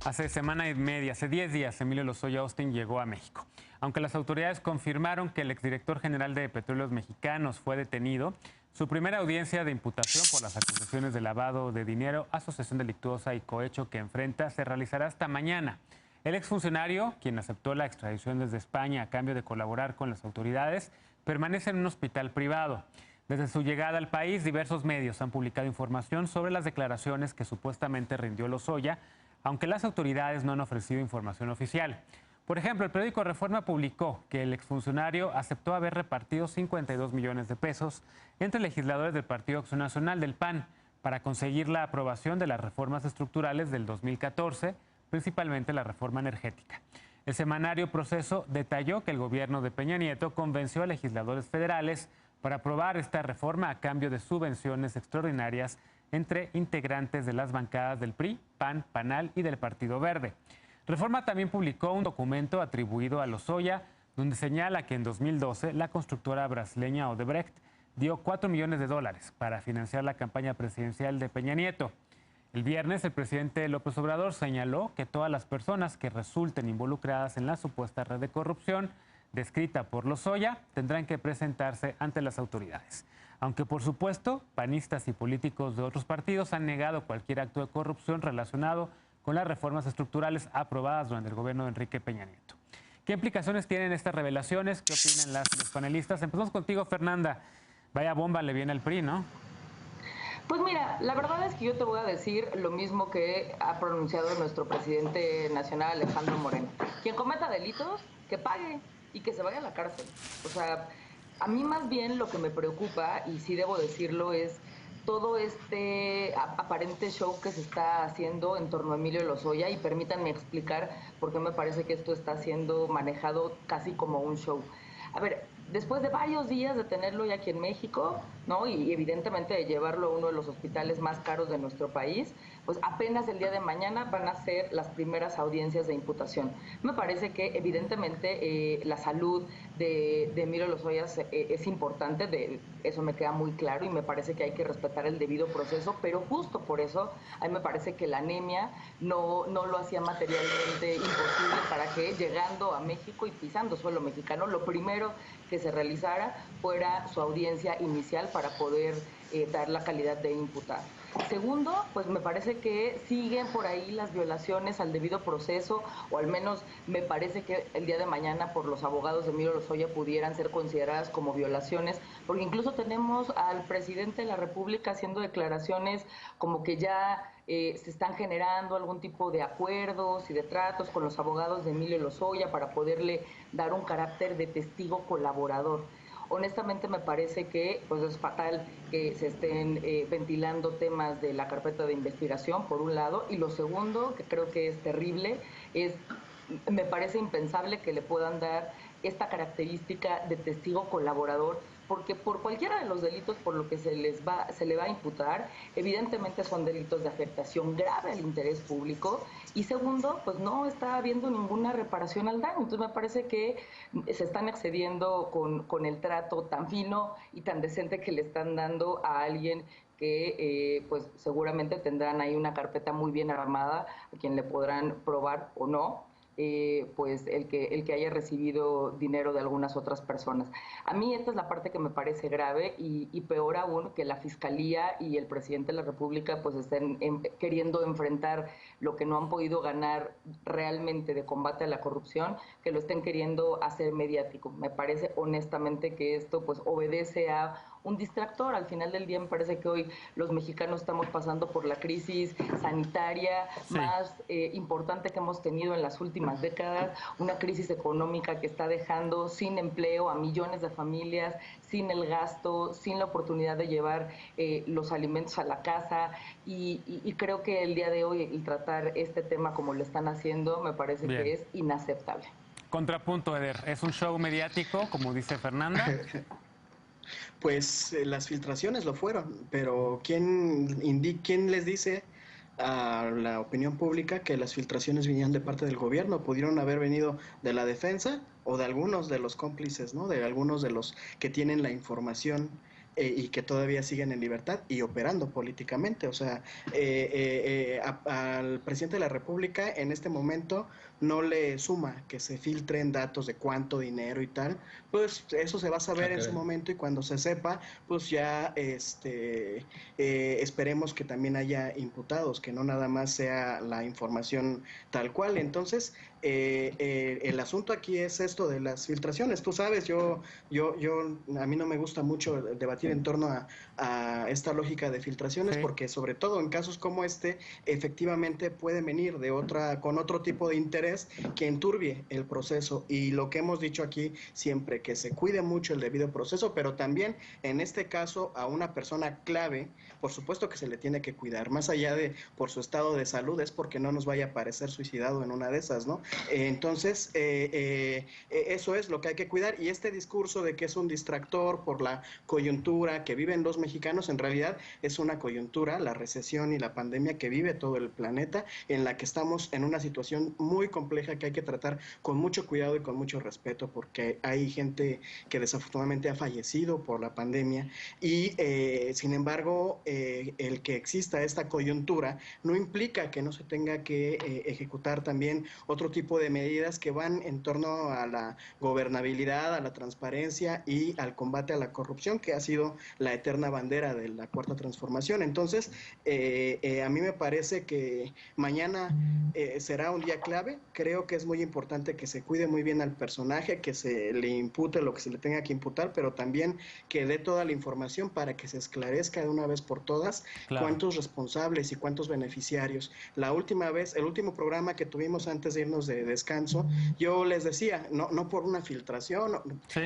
Hace semana y media, hace 10 días, Emilio Lozoya Austin llegó a México. Aunque las autoridades confirmaron que el exdirector general de Petróleos Mexicanos fue detenido, su primera audiencia de imputación por las acusaciones de lavado de dinero, asociación delictuosa y cohecho que enfrenta se realizará hasta mañana. El exfuncionario, quien aceptó la extradición desde España a cambio de colaborar con las autoridades, permanece en un hospital privado. Desde su llegada al país, diversos medios han publicado información sobre las declaraciones que supuestamente rindió Lozoya, aunque las autoridades no han ofrecido información oficial. Por ejemplo, el periódico Reforma publicó que el exfuncionario aceptó haber repartido 52 millones de pesos entre legisladores del Partido Acción Nacional del PAN para conseguir la aprobación de las reformas estructurales del 2014, principalmente la reforma energética. El semanario Proceso detalló que el gobierno de Peña Nieto convenció a legisladores federales para aprobar esta reforma a cambio de subvenciones extraordinarias entre integrantes de las bancadas del PRI, PAN, PANAL y del Partido Verde. Reforma también publicó un documento atribuido a Lozoya, donde señala que en 2012 la constructora brasileña Odebrecht dio $4 millones para financiar la campaña presidencial de Peña Nieto. El viernes, el presidente López Obrador señaló que todas las personas que resulten involucradas en la supuesta red de corrupción descrita por Lozoya tendrán que presentarse ante las autoridades. Aunque, por supuesto, panistas y políticos de otros partidos han negado cualquier acto de corrupción relacionado con las reformas estructurales aprobadas durante el gobierno de Enrique Peña Nieto. ¿Qué implicaciones tienen estas revelaciones? ¿Qué opinan los panelistas? Empezamos contigo, Fernanda. Vaya bomba le viene al PRI, ¿no? Pues mira, la verdad es que yo te voy a decir lo mismo que ha pronunciado nuestro presidente nacional, Alejandro Moreno. Quien cometa delitos, que pague y que se vaya a la cárcel. O sea, a mí más bien lo que me preocupa, y sí debo decirlo, es todo este aparente show que se está haciendo en torno a Emilio Lozoya, y permítanme explicar por qué me parece que esto está siendo manejado casi como un show. A ver, después de varios días de tenerlo ya aquí en México, ¿no? Y evidentemente de llevarlo a uno de los hospitales más caros de nuestro país, pues apenas el día de mañana van a ser las primeras audiencias de imputación. Me parece que evidentemente la salud de Emilio Lozoya es importante, eso me queda muy claro, y me parece que hay que respetar el debido proceso, pero justo por eso a mí me parece que la anemia no lo hacía materialmente imposible para que, llegando a México y pisando suelo mexicano, lo primero que se realizara fuera su audiencia inicial para poder dar la calidad de imputado. Segundo, pues me parece que siguen por ahí las violaciones al debido proceso, o al menos me parece que el día de mañana por los abogados de Emilio Lozoya pudieran ser consideradas como violaciones, porque incluso tenemos al presidente de la República haciendo declaraciones como que ya se están generando algún tipo de acuerdos y de tratos con los abogados de Emilio Lozoya para poderle dar un carácter de testigo colaborador. Honestamente me parece que pues es fatal que se estén ventilando temas de la carpeta de investigación, por un lado, y lo segundo, que creo que es terrible, me parece impensable que le puedan dar esta característica de testigo colaborador, porque por cualquiera de los delitos por lo que se le va a imputar, evidentemente son delitos de afectación grave al interés público, y segundo, pues no está habiendo ninguna reparación al daño. Entonces me parece que se están excediendo con el trato tan fino y tan decente que le están dando a alguien que pues seguramente tendrán ahí una carpeta muy bien armada, a quien le podrán probar o no pues el que haya recibido dinero de algunas otras personas. A mí esta es la parte que me parece grave, y peor aún que la Fiscalía y el presidente de la República pues estén queriendo enfrentar lo que no han podido ganar realmente de combate a la corrupción, que lo estén queriendo hacer mediático. Me parece honestamente que esto pues obedece a un distractor. Al final del día me parece que hoy los mexicanos estamos pasando por la crisis sanitaria más importante que hemos tenido en las últimas décadas, una crisis económica que está dejando sin empleo a millones de familias, sin el gasto, sin la oportunidad de llevar los alimentos a la casa, y creo que el día de hoy el tratar este tema como lo están haciendo me parece que es inaceptable. Contrapunto, Eder, ¿es un show mediático, como dice Fernanda? Pues las filtraciones lo fueron, pero ¿quién les dice a la opinión pública que las filtraciones vinieron de parte del gobierno? Pudieron haber venido de la defensa o de algunos de los cómplices, ¿no? De algunos de los que tienen la información y que todavía siguen en libertad y operando políticamente. O sea, al presidente de la República en este momento no le suma que se filtren datos de cuánto dinero y tal, pues eso se va a saber en su momento, y cuando se sepa, pues ya esperemos que también haya imputados, que no nada más sea la información tal cual. Entonces, el asunto aquí es esto de las filtraciones. Tú sabes, a mí no me gusta mucho debatir en torno a esta lógica de filtraciones, porque sobre todo en casos como este, efectivamente puede venir con otro tipo de interés que enturbie el proceso. Y lo que hemos dicho aquí siempre, que se cuide mucho el debido proceso, pero también en este caso a una persona clave, por supuesto que se le tiene que cuidar, más allá de por su estado de salud, es porque no nos vaya a parecer suicidado en una de esas, ¿no? Entonces, eso es lo que hay que cuidar, y este discurso de que es un distractor por la coyuntura que viven los mexicanos, en realidad es una coyuntura, la recesión y la pandemia que vive todo el planeta, en la que estamos en una situación muy compleja que hay que tratar con mucho cuidado y con mucho respeto, porque hay gente que desafortunadamente ha fallecido por la pandemia, y sin embargo, el que exista esta coyuntura no implica que no se tenga que ejecutar también otro tipo de medidas que van en torno a la gobernabilidad, a la transparencia y al combate a la corrupción, que ha sido la eterna bandera de la Cuarta Transformación. Entonces, a mí me parece que mañana será un día clave. Creo que es muy importante que se cuide muy bien al personaje, que se le impute lo que se le tenga que imputar, pero también que dé toda la información para que se esclarezca de una vez por todas cuántos responsables y cuántos beneficiarios. La última vez, el último programa que tuvimos antes de irnos de descanso, yo les decía, no por una filtración,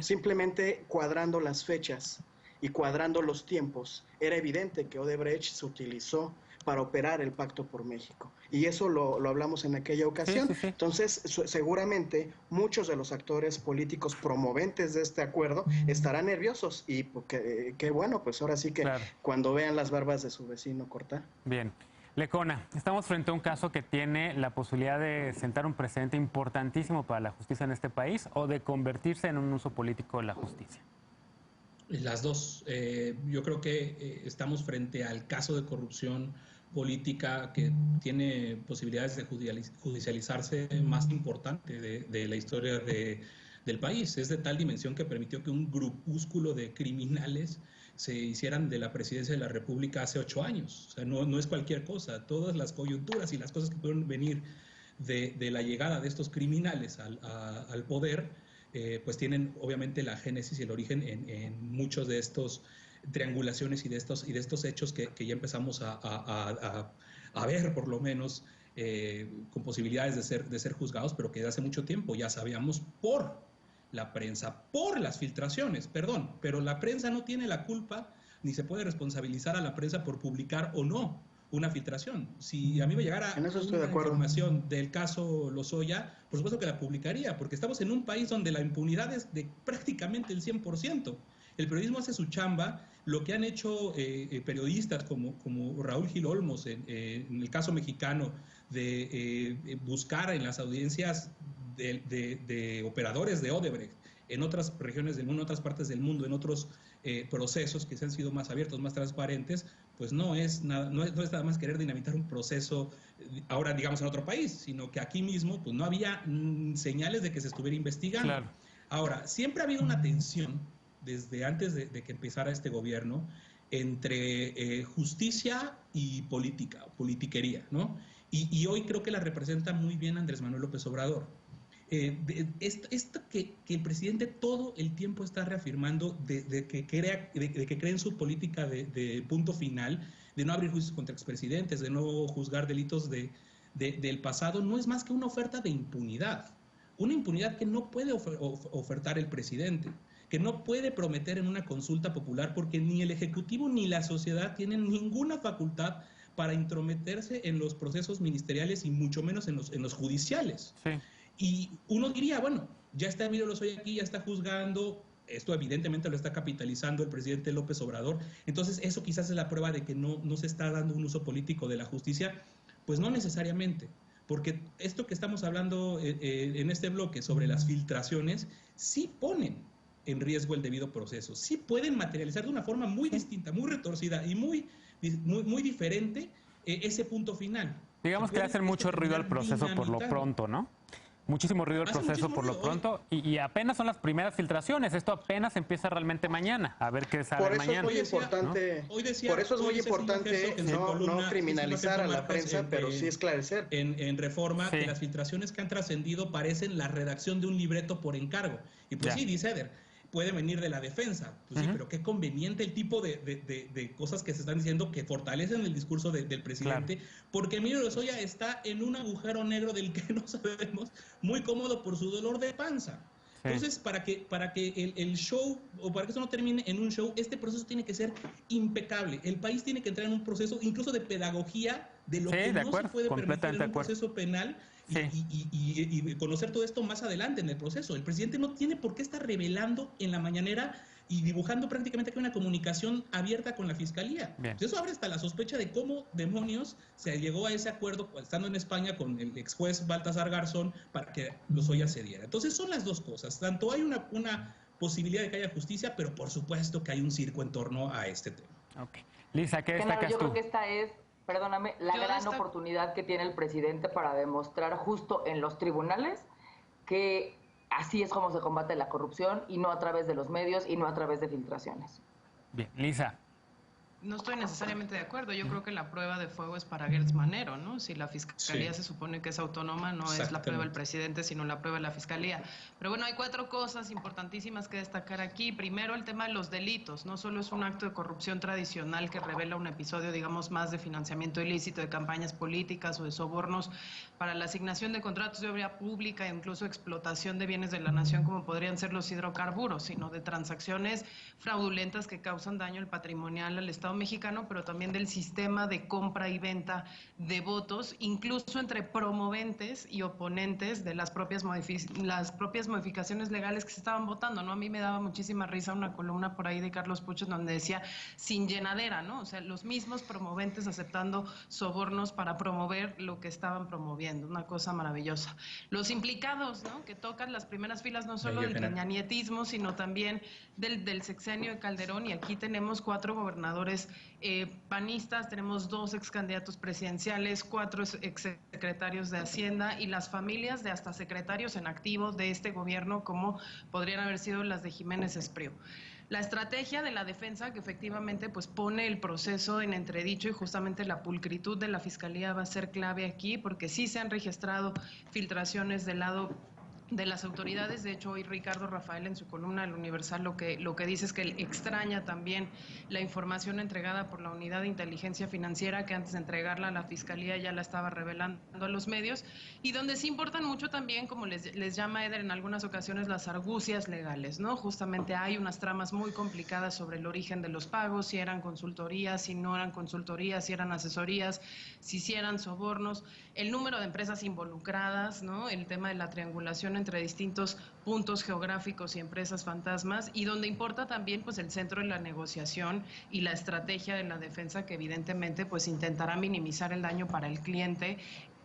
simplemente cuadrando las fechas y cuadrando los tiempos, era evidente que Odebrecht se utilizó para operar el Pacto por México. Y eso lo hablamos en aquella ocasión. Entonces, seguramente muchos de los actores políticos promoventes de este acuerdo estarán nerviosos, y qué bueno, pues ahora sí que cuando vean las barbas de su vecino cortar. Bien. Lecona, estamos frente a un caso que tiene la posibilidad de sentar un precedente importantísimo para la justicia en este país, o de convertirse en un uso político de la justicia. Las dos. Yo creo que estamos frente al caso de corrupción política que tiene posibilidades de judicializarse más importante de la historia del país. Es de tal dimensión que permitió que un grupúsculo de criminales se hicieran de la presidencia de la República hace 8 años. O sea, no es cualquier cosa. Todas las coyunturas y las cosas que pueden venir de la llegada de estos criminales al poder, pues tienen obviamente la génesis y el origen en muchos de estos triangulaciones y de estos hechos que ya empezamos a ver, por lo menos, con posibilidades de ser juzgados, pero que desde hace mucho tiempo ya sabíamos por la prensa, por las filtraciones, perdón, pero la prensa no tiene la culpa, ni se puede responsabilizar a la prensa por publicar o no una filtración. Si a mí me llegara una información del caso Lozoya, por supuesto que la publicaría, porque estamos en un país donde la impunidad es de prácticamente el 100%. El periodismo hace su chamba. Lo que han hecho periodistas como Raúl Gil Olmos en el caso mexicano, de buscar en las audiencias de operadores de Odebrecht en otras regiones del mundo, en otras partes del mundo, en otros procesos que se han sido más abiertos, más transparentes, pues no es nada más querer dinamitar un proceso ahora, digamos, en otro país, sino que aquí mismo pues no había señales de que se estuviera investigando. Claro. Ahora, siempre ha habido una tensión desde antes de que empezara este gobierno entre justicia y politiquería, ¿no? Y hoy creo que la representa muy bien Andrés Manuel López Obrador. Esto que el presidente todo el tiempo está reafirmando de que cree en su política de punto final, de no abrir juicios contra expresidentes, de no juzgar delitos del pasado, no es más que una oferta de impunidad. Una impunidad que no puede ofertar el presidente, que no puede prometer en una consulta popular, porque ni el Ejecutivo ni la sociedad tienen ninguna facultad para intrometerse en los procesos ministeriales y mucho menos en los judiciales. Sí. Y uno diría, bueno, ya está Emilio Lozoya aquí, ya está juzgando, esto evidentemente lo está capitalizando el presidente López Obrador, entonces eso quizás es la prueba de que no se está dando un uso político de la justicia. Pues no necesariamente, porque esto que estamos hablando en este bloque sobre las filtraciones, sí ponen en riesgo el debido proceso. Sí pueden materializar de una forma muy distinta, muy retorcida y muy diferente ese punto final. Digamos que le hacen mucho ruido al proceso por lo pronto, ¿no? Muchísimo ruido al proceso por lo pronto y apenas son las primeras filtraciones. Esto apenas empieza realmente mañana. A ver qué sale mañana. Por eso es muy importante no criminalizar a la prensa, pero sí esclarecer. En Reforma, que las filtraciones que han trascendido parecen la redacción de un libreto por encargo. Y pues sí, dice Eder, puede venir de la defensa, pues sí, pero qué conveniente el tipo de cosas que se están diciendo que fortalecen el discurso del presidente, porque Emilio Lozoya está en un agujero negro del que no sabemos, muy cómodo por su dolor de panza. Entonces, para que el show, o para que eso no termine en un show, este proceso tiene que ser impecable. El país tiene que entrar en un proceso incluso de pedagogía de lo que no se puede permitir en un proceso penal. Y conocer todo esto más adelante en el proceso. El presidente no tiene por qué estar revelando en la mañanera y dibujando prácticamente que una comunicación abierta con la fiscalía. Eso abre hasta la sospecha de cómo demonios se llegó a ese acuerdo estando en España con el ex juez Baltasar Garzón para que Lozoya cediera. Entonces son las dos cosas. Tanto hay una posibilidad de que haya justicia, pero por supuesto que hay un circo en torno a este tema. Okay. Lisa, ¿qué destacas tú? Yo creo que esta es, perdóname, la gran oportunidad que tiene el presidente para demostrar justo en los tribunales que así es como se combate la corrupción y no a través de los medios y no a través de filtraciones. Bien, Lisa. No estoy necesariamente de acuerdo. Yo creo que la prueba de fuego es para Gertz Manero, ¿no? Si la fiscalía se supone que es autónoma, no es la prueba del presidente, sino la prueba de la fiscalía. Pero bueno, hay 4 cosas importantísimas que destacar aquí. Primero, el tema de los delitos. No solo es un acto de corrupción tradicional que revela un episodio, digamos, más de financiamiento ilícito, de campañas políticas o de sobornos para la asignación de contratos de obra pública e incluso explotación de bienes de la nación, como podrían ser los hidrocarburos, sino de transacciones fraudulentas que causan daño al patrimonial al Estado mexicano, pero también del sistema de compra y venta de votos, incluso entre promoventes y oponentes de las propias modificaciones legales que se estaban votando, ¿no? A mí me daba muchísima risa una columna por ahí de Carlos Puches donde decía sin llenadera, ¿no? O sea, los mismos promoventes aceptando sobornos para promover lo que estaban promoviendo, una cosa maravillosa. Los implicados, ¿no? Que tocan las primeras filas no solo del peñanietismo, sino también del sexenio de Calderón, y aquí tenemos 4 gobernadores panistas, tenemos 2 ex candidatos presidenciales, 4 ex secretarios de Hacienda y las familias de hasta secretarios en activo de este gobierno, como podrían haber sido las de Jiménez Espriu. La estrategia de la defensa, que efectivamente pues pone el proceso en entredicho, y justamente la pulcritud de la fiscalía va a ser clave aquí, porque sí se han registrado filtraciones del lado de las autoridades. De hecho, hoy Ricardo Rafael en su columna El Universal lo que dice es que él extraña también la información entregada por la Unidad de Inteligencia Financiera, que antes de entregarla a la Fiscalía ya la estaba revelando a los medios, y donde sí importan mucho también, como les llama Eder en algunas ocasiones, las argucias legales, ¿no? Justamente hay unas tramas muy complicadas sobre el origen de los pagos, si eran consultorías, si no eran consultorías, si eran asesorías, si eran sobornos, el número de empresas involucradas, ¿no? El tema de la triangulación entre distintos puntos geográficos y empresas fantasmas, y donde importa también pues el centro de la negociación y la estrategia de la defensa, que evidentemente pues intentará minimizar el daño para el cliente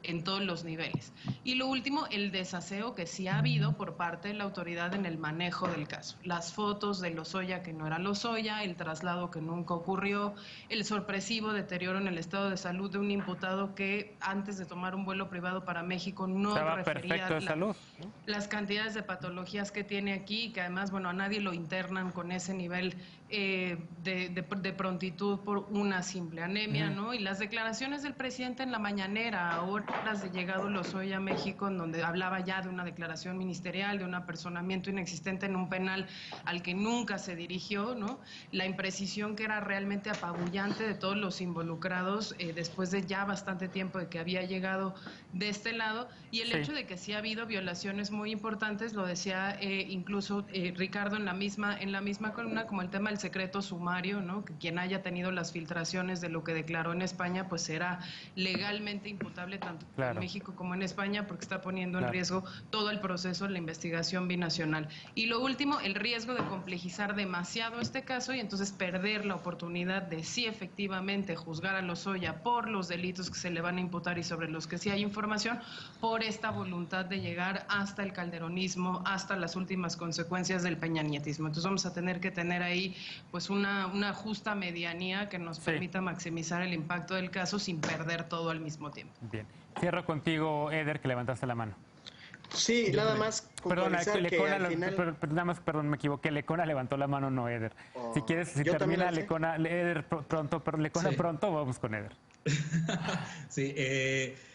en todos los niveles. Y lo último, el desaseo que sí ha habido por parte de la autoridad en el manejo del caso. Las fotos de Lozoya que no era Lozoya, el traslado que nunca ocurrió, el sorpresivo deterioro en el estado de salud de un imputado que antes de tomar un vuelo privado para México no refería de salud, ¿no? Las cantidades de patologías que tiene aquí, que además, bueno, a nadie lo internan con ese nivel de prontitud por una simple anemia, ¿no? Y las declaraciones del presidente en la mañanera, ahora de llegado Lozoya a México, en donde hablaba ya de una declaración ministerial, de un apersonamiento inexistente en un penal al que nunca se dirigió, ¿no? La imprecisión que era realmente apabullante de todos los involucrados después de ya bastante tiempo de que había llegado de este lado, y el hecho de que sí ha habido violaciones muy importantes, lo decía incluso Ricardo en la misma columna, como el tema del el secreto sumario, ¿no? Que quien haya tenido las filtraciones de lo que declaró en España, pues será legalmente imputable tanto en México como en España, porque está poniendo en riesgo todo el proceso, la investigación binacional. Y lo último, el riesgo de complejizar demasiado este caso y entonces perder la oportunidad de sí efectivamente juzgar a Lozoya por los delitos que se le van a imputar y sobre los que sí hay información, por esta voluntad de llegar hasta el calderonismo, hasta las últimas consecuencias del peñanietismo. Entonces vamos a tener que tener ahí pues una justa medianía que nos permita maximizar el impacto del caso sin perder todo al mismo tiempo. Bien. Cierro contigo, Eder, que levantaste la mano. Sí, nada más puntualizar perdón, me equivoqué. Lecona levantó la mano, no Eder. Si quieres, si termina Lecona, Eder pronto, pero Lecona pronto, vamos con Eder. Sí,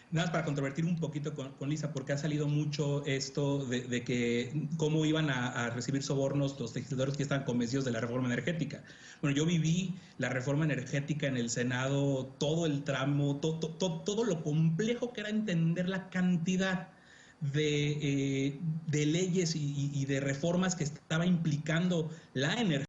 nada más para controvertir un poquito con Lisa, porque ha salido mucho esto de que cómo iban a recibir sobornos los legisladores que están convencidos de la reforma energética. Bueno, yo viví la reforma energética en el Senado, todo el tramo, todo lo complejo que era entender la cantidad de leyes y de reformas que estaba implicando la energía.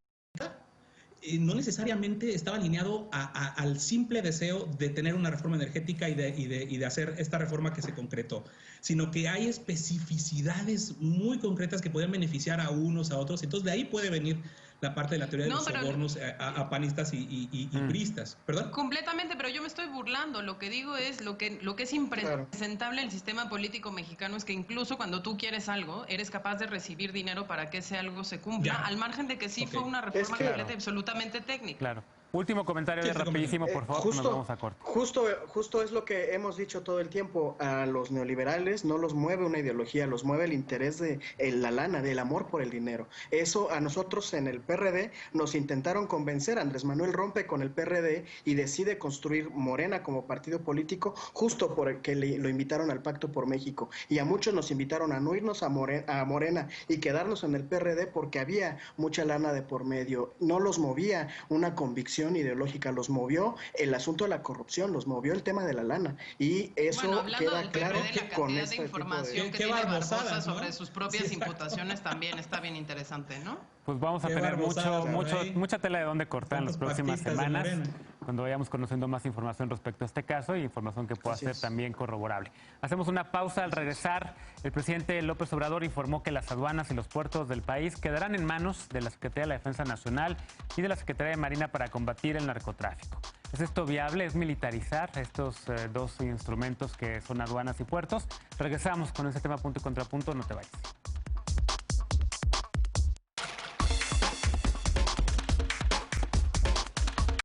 No necesariamente estaba alineado al simple deseo de tener una reforma energética y de hacer esta reforma que se concretó, sino que hay especificidades muy concretas que pueden beneficiar a unos, a otros. Entonces, de ahí puede venir la parte de la teoría de los sobornos a panistas y priistas. ¿Perdón? Completamente, pero yo me estoy burlando. Lo que digo es lo que es impresentable en el sistema político mexicano es que incluso cuando tú quieres algo, eres capaz de recibir dinero para que ese algo se cumpla, al margen de que fue una reforma completa y absolutamente técnica. Claro. Último comentario de rapidísimo, por favor, que nos vamos a corte. Justo es lo que hemos dicho todo el tiempo. A los neoliberales no los mueve una ideología, los mueve el interés de la lana, del amor por el dinero. Eso a nosotros en el PRD nos intentaron convencer. Andrés Manuel rompe con el PRD y decide construir Morena como partido político justo porque lo invitaron al Pacto por México. Y a muchos nos invitaron a no irnos a Morena y quedarnos en el PRD porque había mucha lana de por medio. No los movía una convicción ideológica, los movió el asunto de la corrupción, los movió el tema de la lana, y eso queda claro con esta información que tiene Barbosa sobre sus propias imputaciones también está bien interesante, ¿no? Pues vamos a tener mucha tela de dónde cortar en las próximas semanas, cuando vayamos conociendo más información respecto a este caso y información que pueda ser también corroborable. Hacemos una pausa. Al regresar, el presidente López Obrador informó que las aduanas y los puertos del país quedarán en manos de la Secretaría de la Defensa Nacional y de la Secretaría de Marina para combatir el narcotráfico. ¿Es esto viable? ¿Es militarizar estos dos instrumentos que son aduanas y puertos? Regresamos con ese tema punto y contrapunto, no te vayas.